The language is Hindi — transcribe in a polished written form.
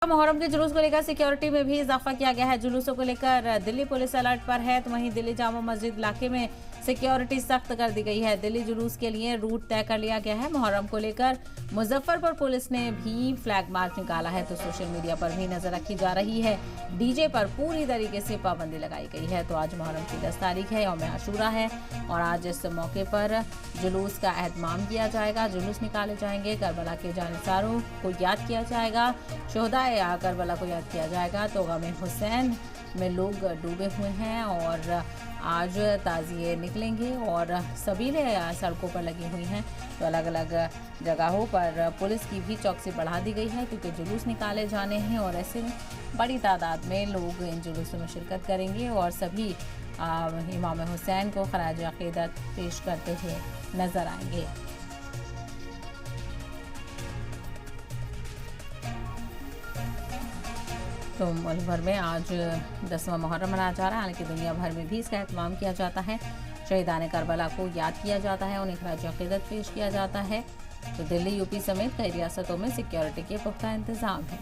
मुहर्रम के जुलूस को लेकर सिक्योरिटी में भी इजाफा किया गया है। जुलूसों को लेकर दिल्ली पुलिस अलर्ट पर है, तो वहीं दिल्ली जामा मस्जिद इलाके में सिक्योरिटी सख्त कर दी गई है। दिल्ली जुलूस के लिए रूट तय कर लिया गया है। मुहर्रम को लेकर मुजफ्फरपुर पुलिस ने भी फ्लैग मार्च निकाला है, तो सोशल मीडिया पर भी नजर रखी जा रही है। डीजे पर पूरी तरीके से पाबंदी लगाई गई है। तो आज मुहर्रम की 10 तारीख है, यौम आशूरा है और आज इस मौके पर जुलूस का एहतमाम किया जाएगा। जुलूस निकाले जाएंगे, करबला के जानिसारों को याद किया जाएगा, शोहदाए करबला को याद किया जाएगा। तो गम हुसैन में लोग डूबे हुए हैं और आज ताज़िए निकलेंगे और सबीले सड़कों पर लगी हुई हैं। तो अलग अलग जगहों पर पुलिस की भी चौकसी बढ़ा दी गई है, क्योंकि जुलूस निकाले जाने हैं और ऐसे में बड़ी तादाद में लोग इन जुलूसों में शिरकत करेंगे और सभी इमाम हुसैन को खराज अक़ीदत पेश करते हुए नजर आएंगे। तो मुल्क भर में आज 10वां मुहर्रम मनाया जा रहा है, हालांकि दुनिया भर में भी इसका एहतमाम किया जाता है। शहीदान करबला को याद किया जाता है, उन्हें खराज अक़ीदत पेश किया जाता है। तो दिल्ली, यूपी समेत कई रियासतों में सिक्योरिटी के पुख्ता इंतजाम है।